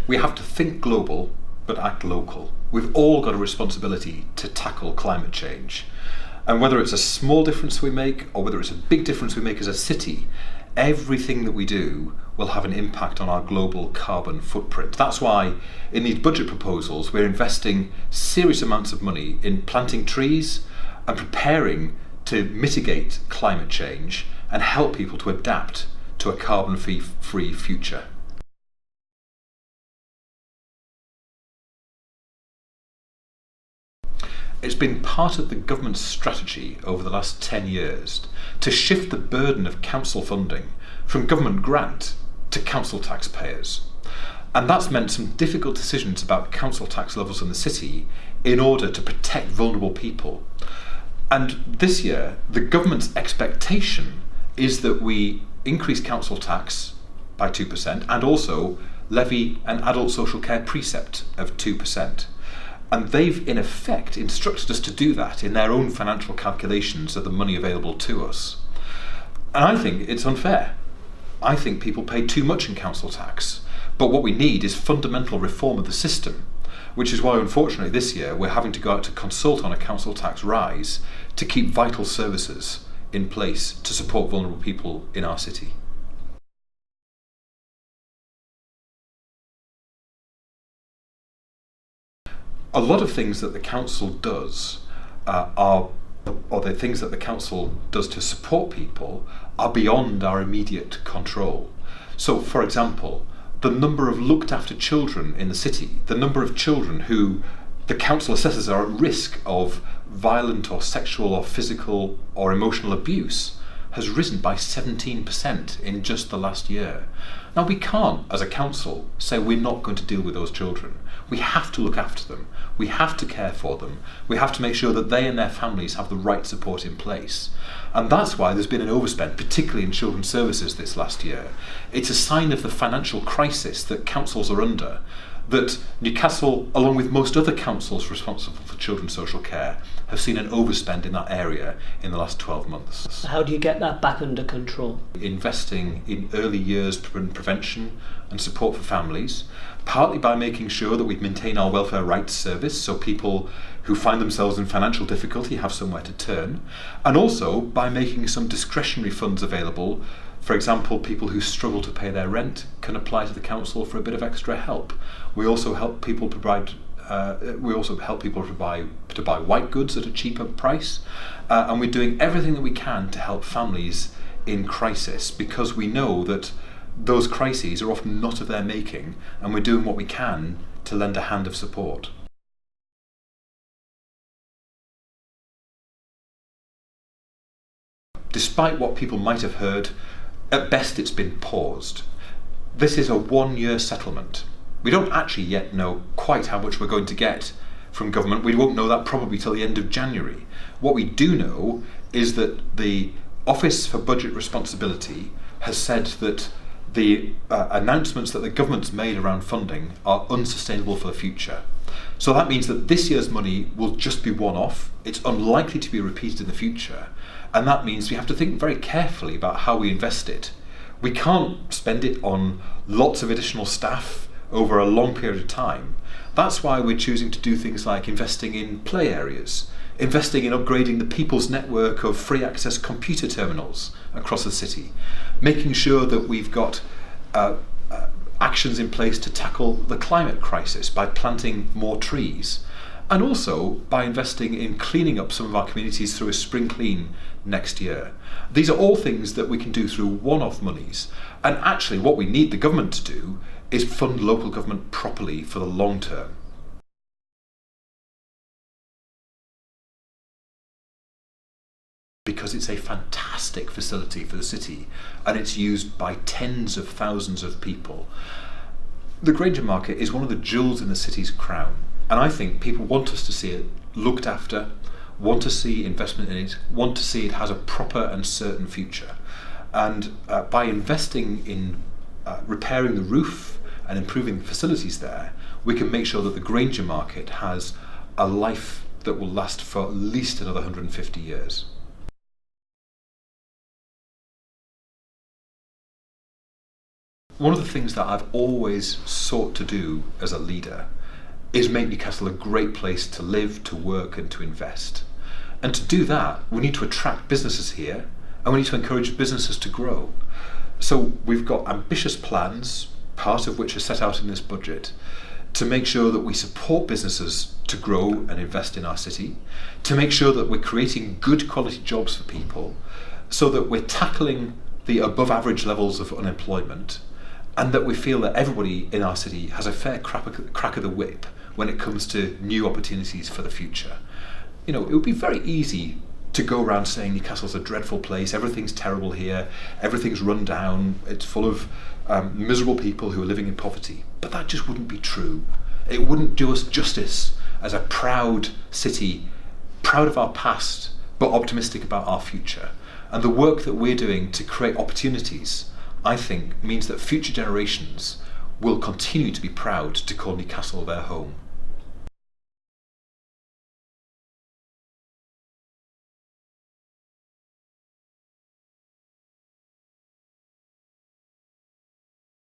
We have to think global, but act local. We've all got a responsibility to tackle climate change. And whether it's a small difference we make or whether it's a big difference we make as a city, everything that we do will have an impact on our global carbon footprint. That's why in these budget proposals we're investing serious amounts of money in planting trees and preparing to mitigate climate change and help people to adapt to a carbon-free future. It's been part of the government's strategy over the last 10 years to shift the burden of council funding from government grant to council taxpayers. And that's meant some difficult decisions about council tax levels in the city in order to protect vulnerable people. And this year, the government's expectation is that we increase council tax by 2% and also levy an adult social care precept of 2%. And they've, in effect, instructed us to do that in their own financial calculations of the money available to us. And I think it's unfair. I think people pay too much in council tax. But what we need is fundamental reform of the system, which is why, unfortunately, this year we're having to go out to consult on a council tax rise to keep vital services in place to support vulnerable people in our city. A lot of things that the council does the things that the council does to support people are beyond our immediate control. So, for example, the number of looked after children in the city, the number of children who the council assesses are at risk of violent or sexual or physical or emotional abuse has risen by 17% in just the last year. Now, we can't, as a council, say we're not going to deal with those children. We have to look after them. We have to care for them. We have to make sure that they and their families have the right support in place. And that's why there's been an overspend, particularly in children's services this last year. It's a sign of the financial crisis that councils are under, that Newcastle, along with most other councils responsible for children's social care, have seen an overspend in that area in the last 12 months. How do you get that back under control? Investing in early years prevention and support for families, partly by making sure that we maintain our welfare rights service so people who find themselves in financial difficulty have somewhere to turn, and also by making some discretionary funds available. For example, people who struggle to pay their rent can apply to the council for a bit of extra help. We also help people to buy white goods at a cheaper price, and we're doing everything that we can to help families in crisis, because we know that those crises are often not of their making, and we're doing what we can to lend a hand of support. Despite what people might have heard, at best it's been paused. This is a 1-year settlement. We don't actually yet know quite how much we're going to get from government. We won't know that probably till the end of January. What we do know is that the Office for Budget Responsibility has said that the announcements that the government's made around funding are unsustainable for the future. So that means that this year's money will just be one-off. It's unlikely to be repeated in the future. And that means we have to think very carefully about how we invest it. We can't spend it on lots of additional staff over a long period of time. That's why we're choosing to do things like investing in play areas, investing in upgrading the people's network of free access computer terminals across the city, making sure that we've got actions in place to tackle the climate crisis by planting more trees, and also by investing in cleaning up some of our communities through a spring clean next year. These are all things that we can do through one-off monies, and actually what we need the government to do is fund local government properly for the long term. Because it's a fantastic facility for the city and it's used by tens of thousands of people. The Grainger Market is one of the jewels in the city's crown, and I think people want us to see it looked after, want to see investment in it, want to see it has a proper and certain future. And by investing in repairing the roof and improving the facilities there, we can make sure that the Grainger Market has a life that will last for at least another 150 years. One of the things that I've always sought to do as a leader is make Newcastle a great place to live, to work and to invest. And to do that, we need to attract businesses here and we need to encourage businesses to grow. So we've got ambitious plans, part of which are set out in this budget, to make sure that we support businesses to grow and invest in our city, to make sure that we're creating good quality jobs for people, so that we're tackling the above average levels of unemployment, and that we feel that everybody in our city has a fair crack of the whip when it comes to new opportunities for the future. You know, it would be very easy to go around saying Newcastle's a dreadful place, everything's terrible here, everything's run down, it's full of miserable people who are living in poverty. But that just wouldn't be true. It wouldn't do us justice as a proud city, proud of our past, but optimistic about our future. And the work that we're doing to create opportunities, I think, means that future generations will continue to be proud to call Newcastle their home.